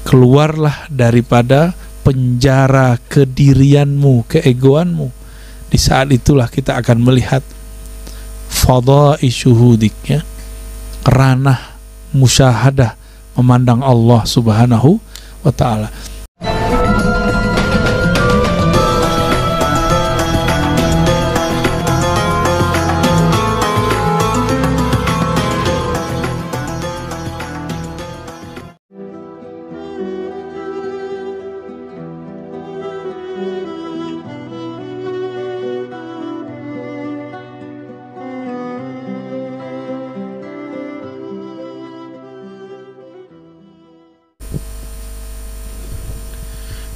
Keluarlah daripada penjara kedirianmu, keegoanmu. Di saat itulah kita akan melihat fadha'i syuhudik, ya, ranah musyahadah, memandang Allah Subhanahu wa ta'ala.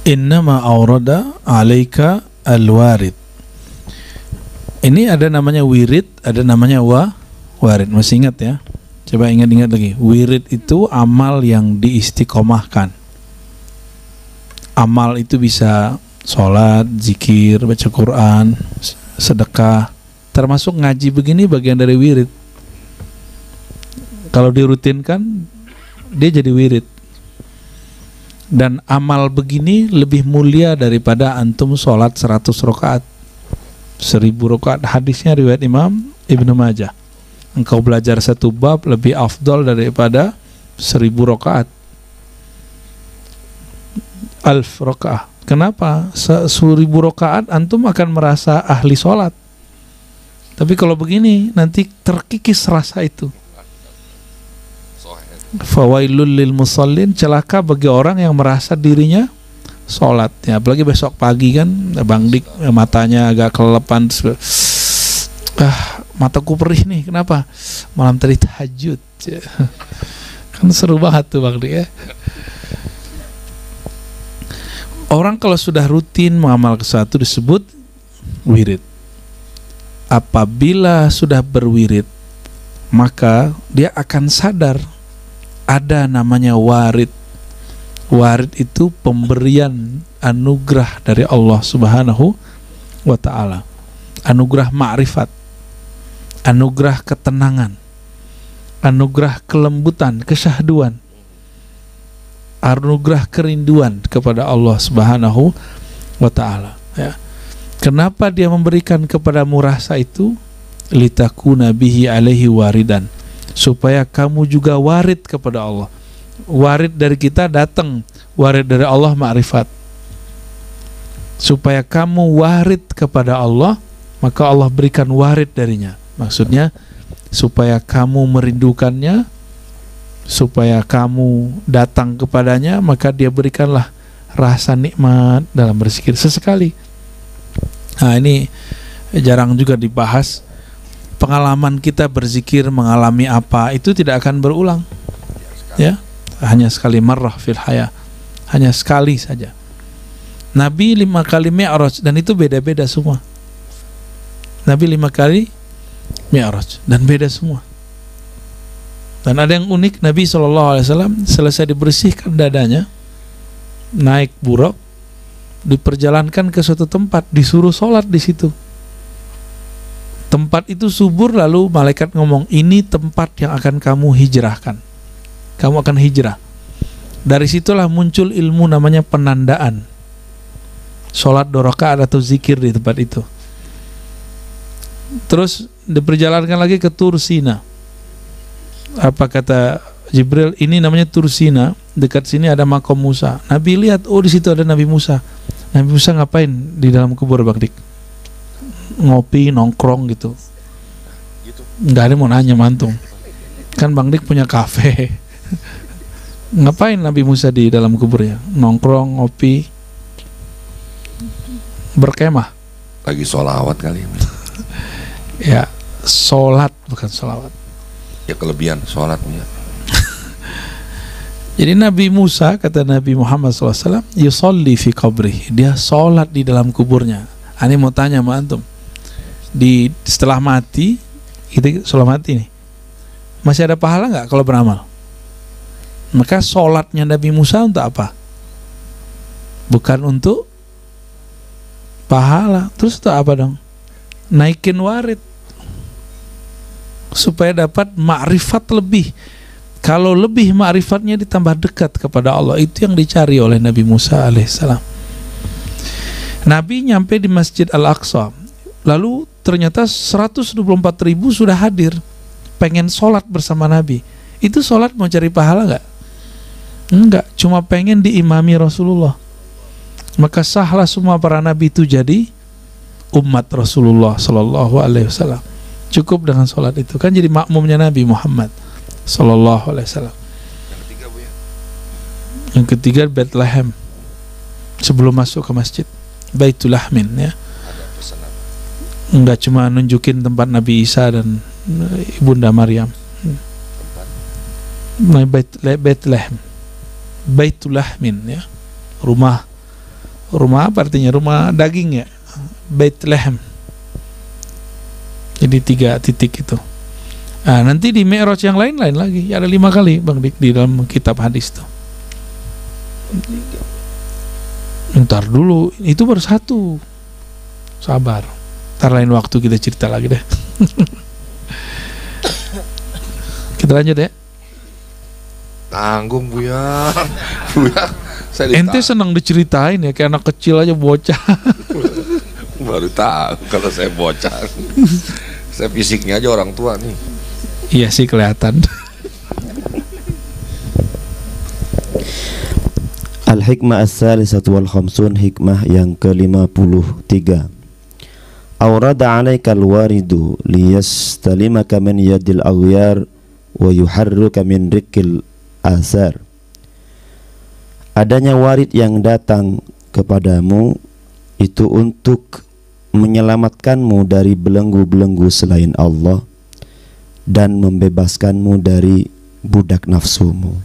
Innama awrada alaika al-warid. Ini ada namanya wirid, ada namanya warid. Masih ingat ya? Coba ingat-ingat lagi. Wirid itu amal yang diistiqomahkan. Amal itu bisa sholat, zikir, baca Quran, sedekah. Termasuk ngaji begini bagian dari wirid. Kalau dirutinkan, dia jadi wirid. Dan amal begini lebih mulia daripada antum sholat 100 rakaat, 1000 rakaat. Hadisnya riwayat Imam Ibnu Majah. Engkau belajar satu bab lebih afdal daripada 1000 rakaat, 1000 rakaat. Kenapa? 1000 rakaat antum akan merasa ahli sholat. Tapi kalau begini nanti terkikis rasa itu. Fawailul lil musallin, celaka bagi orang yang merasa dirinya sholat, ya, apalagi besok pagi kan Bang Dik matanya agak kelepan, mataku perih nih, kenapa? Malam tadi tahajud, kan seru banget tuh Bang Dik ya. Orang kalau sudah rutin mengamal sesuatu disebut wirid. Apabila sudah berwirid, maka dia akan sadar ada namanya warid. Warid itu pemberian anugerah dari Allah Subhanahu wa ta'ala. Anugerah ma'rifat, anugerah ketenangan, anugerah kelembutan, kesyahduan, anugerah kerinduan kepada Allah Subhanahu wa ta'ala, ya. Kenapa dia memberikan kepadamu rasa itu? Litakuna bihi alaihi waridan, supaya kamu juga warid kepada Allah. Warid dari kita datang, warid dari Allah ma'rifat. Supaya kamu warid kepada Allah, maka Allah berikan warid darinya. Maksudnya supaya kamu merindukannya, supaya kamu datang kepadanya, maka dia berikanlah rasa nikmat dalam berzikir sesekali. Nah, ini jarang juga dibahas. Pengalaman kita berzikir mengalami apa itu tidak akan berulang, ya, hanya sekali marrah fil haya, hanya sekali saja. Nabi 5 kali mi'raj dan itu beda-beda semua. Nabi 5 kali mi'raj dan beda semua. Dan ada yang unik, Nabi SAW selesai dibersihkan dadanya, naik buraq, diperjalankan ke suatu tempat, disuruh sholat di situ. Tempat itu subur, lalu malaikat ngomong, ini tempat yang akan kamu hijrahkan. Kamu akan hijrah. Dari situlah muncul ilmu namanya penandaan. Sholat 2 rakaat atau zikir di tempat itu. Terus diperjalankan lagi ke Tur Sina. Apa kata Jibril? Ini namanya Tur Sina. Dekat sini ada makam Musa. Nabi lihat, oh di situ ada Nabi Musa. Nabi Musa ngapain di dalam kubur Bang Dik? Ngopi, nongkrong gitu. Nggak ada mau nanya mantung. Kan Bang Dik punya kafe. Ngapain Nabi Musa di dalam kuburnya? Nongkrong, ngopi, berkemah. Lagi sholawat kali. Ya, sholat bukan sholawat. Ya kelebihan sholatnya. Jadi Nabi Musa, kata Nabi Muhammad SAW, yusolli fi qabrih, dia sholat di dalam kuburnya. Ani mau tanya sama antum, setelah mati, kita setelah mati nih, masih ada pahala nggak kalau beramal? Maka sholatnya Nabi Musa untuk apa? Bukan untuk pahala. Terus untuk apa dong? Naikin warid supaya dapat ma'rifat lebih. Kalau lebih ma'rifatnya ditambah dekat kepada Allah. Itu yang dicari oleh Nabi Musa alaihissalam. Nabi nyampe di Masjid Al-Aqsa, lalu ternyata 124.000 sudah hadir, pengen sholat bersama Nabi. Itu sholat mau cari pahala nggak? Enggak, cuma pengen diimami Rasulullah. Maka sahlah semua para nabi itu jadi umat Rasulullah Sallallahu Alaihi Wasallam. Cukup dengan sholat itu, kan jadi makmumnya Nabi Muhammad Sallallahu Alaihi Wasallam. Yang ketiga, Bu, ya? Yang ketiga Bethlehem, sebelum masuk ke masjid Baitul Lahmin, ya. Ada pesan apa? Enggak cuma nunjukin tempat Nabi Isa dan Ibunda Maryam. Bethlehem, Baitul Lahmin, ya. Rumah apa artinya? Rumah daging, ya. Bethlehem. Jadi 3 titik itu. Nah, nanti di Mi'raj yang lain lagi. Ada 5 kali Bang Dik di dalam kitab hadis itu. Ntar dulu, itu baru 1. Sabar. Ntar lain waktu kita cerita lagi deh. Kita lanjut ya. Tanggung, Buya. Buya, saya Ente senang diceritain ya, kayak anak kecil aja, bocah. baru tahu kalau saya bocah. Saya fisiknya aja orang tua nih. Iya sih kelihatan. Al-hikmah as-salisatu wal khamsun, hikmah yang ke-53. Awrada 'alaika al-waridu liyastalimaka min yadil aghyar wa yuharruka min rikil asar. Adanya warid yang datang kepadamu itu untuk menyelamatkanmu dari belenggu-belenggu selain Allah dan membebaskanmu dari budak nafsumu.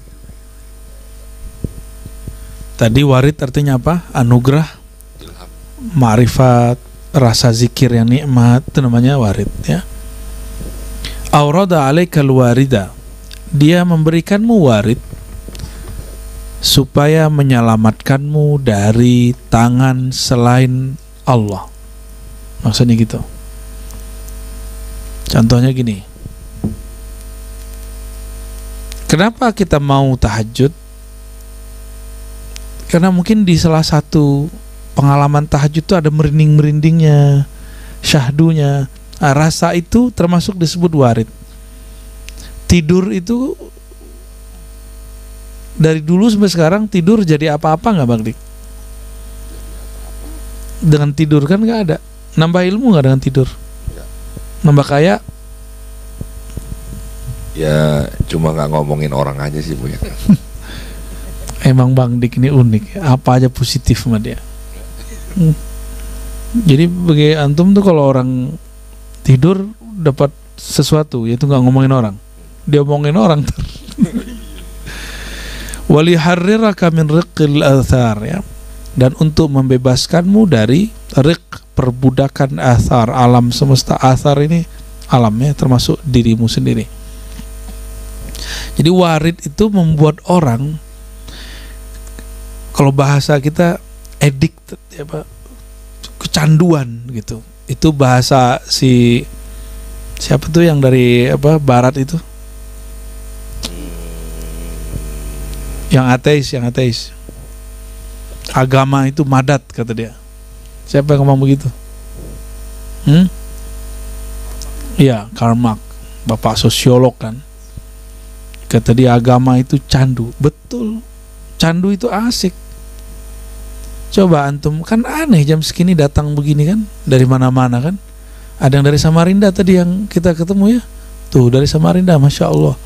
Tadi warid artinya apa? Anugerah, ma'rifat, rasa zikir yang nikmat, itu namanya warid, ya. Aurada 'alaikal warida, dia memberikanmu warid supaya menyelamatkanmu dari tangan selain Allah. Maksudnya gitu. Contohnya gini. Kenapa kita mau tahajud? Karena mungkin di salah satu pengalaman tahajud itu ada merinding-merindingnya, syahdunya. Nah, rasa itu termasuk disebut warid. Tidur itu dari dulu sampai sekarang, tidur jadi apa-apa nggak Bang Dik? Dengan tidur kan nggak ada. Nambah ilmu nggak dengan tidur? Nambah kaya? Ya cuma nggak ngomongin orang aja sih, Bu, ya. Emang Bang Dik ini unik, apa aja positif sama dia. Jadi bagi antum tuh kalau orang tidur dapat sesuatu, yaitu nggak ngomongin orang, dia ngomongin orang. Waliharriraka min riqil athar, ya. Dan untuk membebaskanmu dari riq, perbudakan athar, alam semesta. Athar ini alamnya termasuk dirimu sendiri. Jadi warid itu membuat orang, kalau bahasa kita addict, ya, kecanduan gitu. Itu bahasa siapa tuh yang dari barat itu? Yang ateis. Agama itu madat, kata dia. Siapa yang ngomong begitu? Iya, Karl Marx, bapak sosiolog kan. Kata dia agama itu candu. Betul, candu itu asik. Coba antum, kan aneh jam segini datang begini kan, dari mana-mana kan. Ada yang dari Samarinda tadi yang kita ketemu, ya. Tuh dari Samarinda, Masya Allah.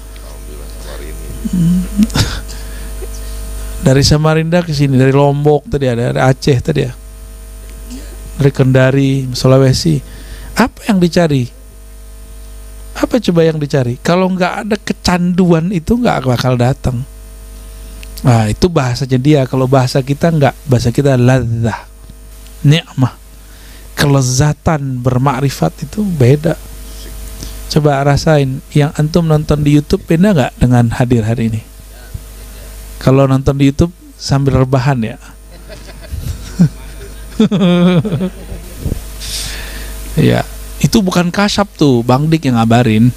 Dari Samarinda ke sini, dari Lombok tadi ada, dari Aceh tadi ya, dari Kendari, Sulawesi. Apa yang dicari? Apa coba yang dicari? Kalau nggak ada kecanduan itu nggak bakal datang. Nah itu bahasanya dia. Kalau bahasa kita nggak, bahasa kita ladzah, nikmah, kelezatan bermakrifat itu beda. Coba rasain, yang antum nonton di YouTube beda nggak dengan hadir hari ini? Kalau nonton di YouTube sambil rebahan, ya. Ya, itu bukan kasyaf tuh, Bang Dik yang ngabarin.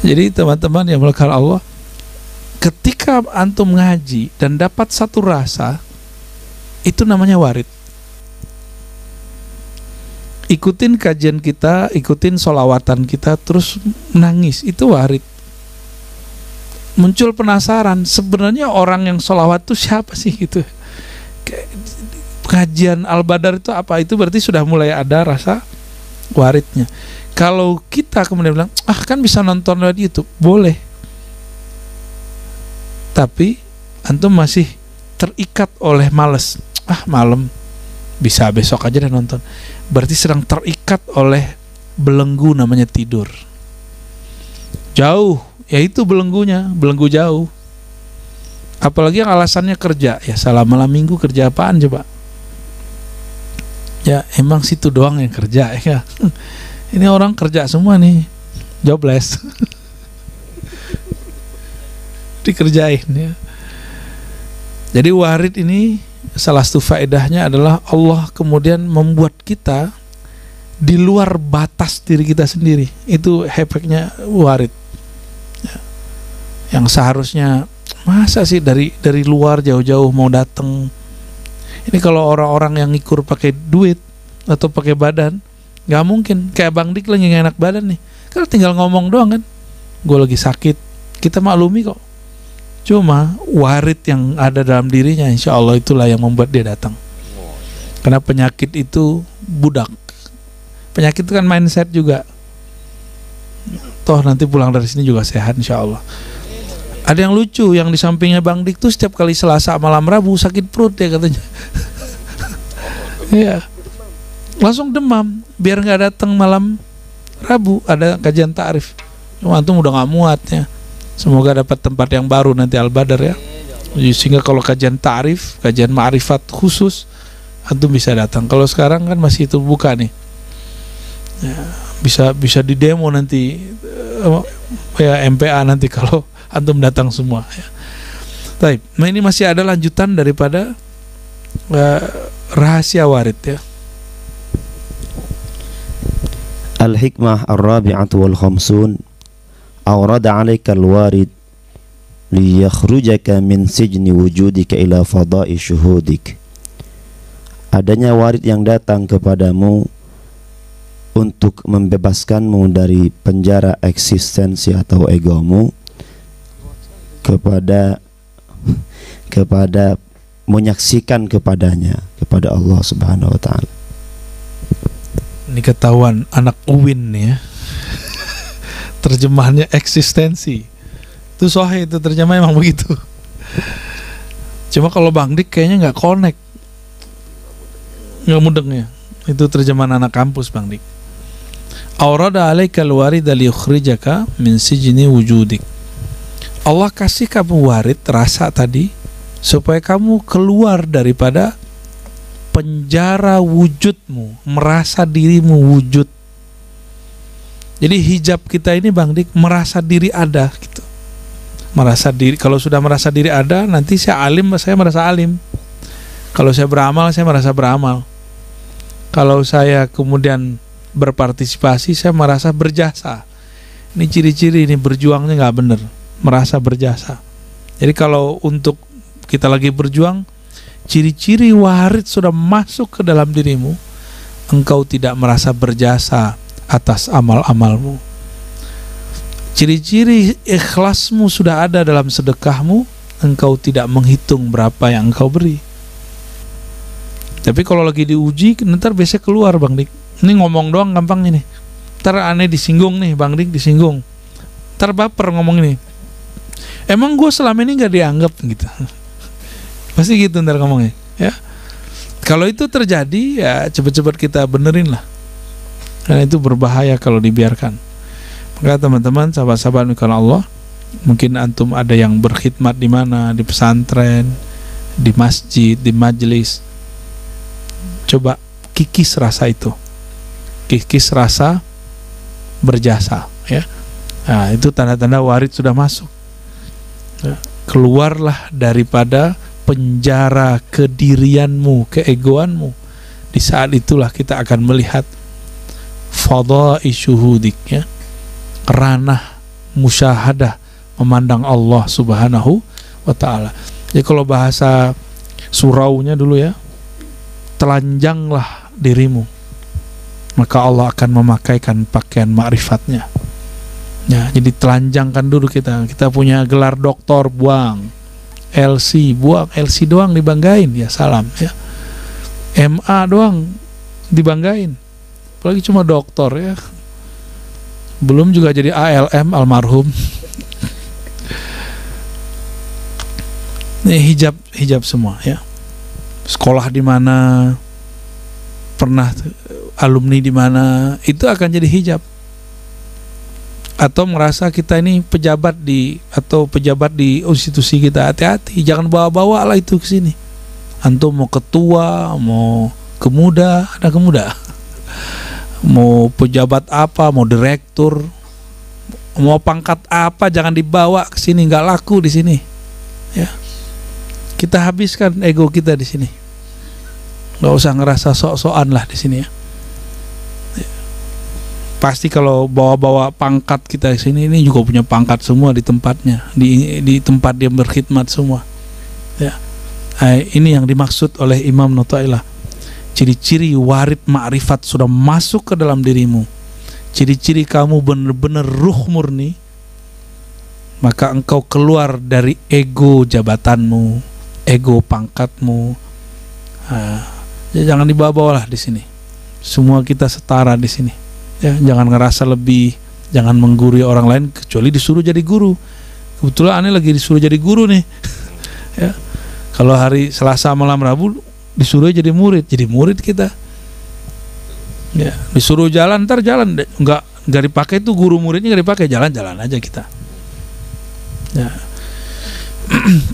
Jadi teman-teman yang melakukan Allah, ketika antum ngaji dan dapat satu rasa, itu namanya warid. Ikutin kajian kita, ikutin sholawatan kita, terus menangis, itu warid. Muncul penasaran, sebenarnya orang yang sholawat itu siapa sih gitu. Kajian Al-Badar itu apa? Itu berarti sudah mulai ada rasa waridnya. Kalau kita kemudian bilang, kan bisa nonton lewat YouTube, boleh. Tapi antum masih terikat oleh males. Malam, bisa besok aja deh nonton. Berarti sedang terikat oleh belenggu namanya tidur. Jauh, ya itu belenggunya, belenggu jauh. Apalagi yang alasannya kerja, ya salah malam minggu kerja apaan coba? Ya emang situ doang yang kerja ya. Ini orang kerja semua nih, jobless. Dikerjain ya. Jadi warid ini salah satu faedahnya adalah Allah kemudian membuat kita di luar batas diri kita sendiri. Itu efeknya warid ya. Yang seharusnya masa sih dari luar jauh-jauh mau datang. Ini kalau orang-orang yang ngikur pakai duit atau pakai badan, nggak mungkin. Kayak Bang Dik lagi nggak enak badan nih, kan tinggal ngomong doang kan, gue lagi sakit, kita maklumi kok. Cuma warid yang ada dalam dirinya, insya Allah itulah yang membuat dia datang. Karena penyakit itu budak. Penyakit itu kan mindset juga. Toh nanti pulang dari sini juga sehat insya Allah. Ada yang lucu, yang di sampingnya Bang Dik tuh setiap kali Selasa malam Rabu sakit perut ya katanya. Iya. Langsung demam, biar nggak datang malam Rabu ada kajian ta'rif. Cuma antum udah nggak muat ya. Semoga dapat tempat yang baru nanti Al-Badar ya. Sehingga kalau kajian ta'rif, kajian ma'rifat khusus, antum bisa datang. Kalau sekarang kan masih itu buka nih. Ya, bisa di demo nanti ya MPA nanti kalau antum datang semua ya. Baik, nah ini masih ada lanjutan daripada rahasia warid ya. Al-hikmah ar-rabi'atu wal khamsun awrada 'alaika al-warid liyakhrujaka min sijni wujudika ila fada'i syuhudik. Adanya warid yang datang kepadamu untuk membebaskanmu dari penjara eksistensi atau egomu kepada menyaksikan kepadanya, kepada Allah Subhanahu wa taala. Ini ketahuan anak UIN nih ya. Terjemahannya eksistensi. Itu sahih, itu terjemahnya emang begitu. Cuma kalau Bang Dik kayaknya nggak connect, nggak mudengnya. Itu terjemahan anak kampus Bang Dik. Aurada alaikal warida liyukhrijaka min sijni wujudik. Allah kasih kamu warid, rasa tadi, supaya kamu keluar daripada penjara wujudmu, merasa dirimu wujud. Jadi hijab kita ini Bang Dik, merasa diri ada gitu. Merasa diri, kalau sudah merasa diri ada, nanti saya alim, saya merasa alim. Kalau saya beramal, saya merasa beramal. Kalau saya kemudian berpartisipasi, saya merasa berjasa. Ini ciri-ciri, ini berjuangnya nggak bener, merasa berjasa. Jadi kalau untuk kita lagi berjuang, ciri-ciri warid sudah masuk ke dalam dirimu, engkau tidak merasa berjasa atas amal-amalmu. Ciri-ciri ikhlasmu sudah ada dalam sedekahmu, engkau tidak menghitung berapa yang engkau beri. Tapi kalau lagi diuji, ntar biasanya keluar Bang Dik. Ini ngomong doang gampang ini. Ntar aneh disinggung nih, Bang Dik disinggung. Ntar baper ngomong ini. Emang gue selama ini gak dianggap gitu. Pasti gitu ntar ngomongnya ya. Kalau itu terjadi ya cepat-cepat kita benerin lah, karena itu berbahaya kalau dibiarkan. Maka teman-teman, sahabat-sahabat karena Allah, mungkin antum ada yang berkhidmat di mana, di pesantren, di masjid, di majelis, coba kikis rasa itu, kikis rasa berjasa ya. Nah, itu tanda-tanda warid sudah masuk ya. Keluarlah daripada penjara kedirianmu, keegoanmu. Di saat itulah kita akan melihat fadha'i syuhudik ya, ranah musyahadah, memandang Allah Subhanahu wa ta'ala. Jadi kalau bahasa suraunya dulu ya, telanjanglah dirimu, maka Allah akan memakaikan pakaian ma'rifatnya. Ya, jadi telanjangkan dulu kita. Kita punya gelar doktor, buang. LC, buang. LC doang dibanggain, ya salam ya. MA doang dibanggain, apalagi cuma doktor ya. Belum juga jadi ALM, almarhum. Ini hijab semua ya. Sekolah di mana, pernah alumni di mana, itu akan jadi hijab. Atau merasa kita ini pejabat di institusi kita, hati-hati, jangan bawa-bawa lah itu ke sini. Antum mau ketua, mau kemuda, ada kemuda. Mau pejabat apa, mau direktur, mau pangkat apa, jangan dibawa ke sini, nggak laku di sini. Ya. Kita habiskan ego kita di sini. Nggak usah ngerasa sok-sokan lah di sini ya. Pasti kalau bawa-bawa pangkat kita di sini, ini juga punya pangkat semua di tempatnya, di tempat dia berkhidmat semua. Ya. Ini yang dimaksud oleh Imam Nu'ta'ilah. Ciri-ciri warid ma'rifat sudah masuk ke dalam dirimu, ciri-ciri kamu benar-benar ruh murni, maka engkau keluar dari ego jabatanmu, ego pangkatmu. Jangan dibawa-bawa lah di sini. Semua kita setara di sini. Ya, jangan ngerasa lebih, jangan menggurui orang lain kecuali disuruh jadi guru. Kebetulan aneh lagi disuruh jadi guru nih. Ya. Kalau hari Selasa malam Rabu disuruh jadi murid kita. Ya, disuruh jalan, ntar jalan, nggak dipakai tuh guru muridnya, nggak dipakai, jalan-jalan aja kita. Ya.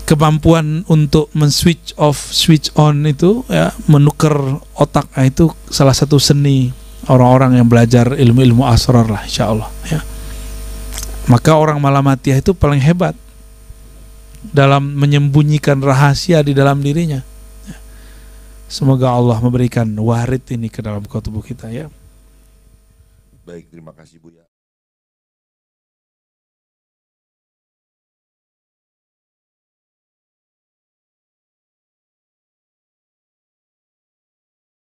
Kemampuan untuk men-switch off, switch on itu ya, menukar otak, itu salah satu seni orang-orang yang belajar ilmu-ilmu asrar lah, insyaallah ya. Maka orang malamatiyah itu paling hebat dalam menyembunyikan rahasia di dalam dirinya. Semoga Allah memberikan warid ini ke dalam tubuh kita ya. Baik, terima kasih Buya.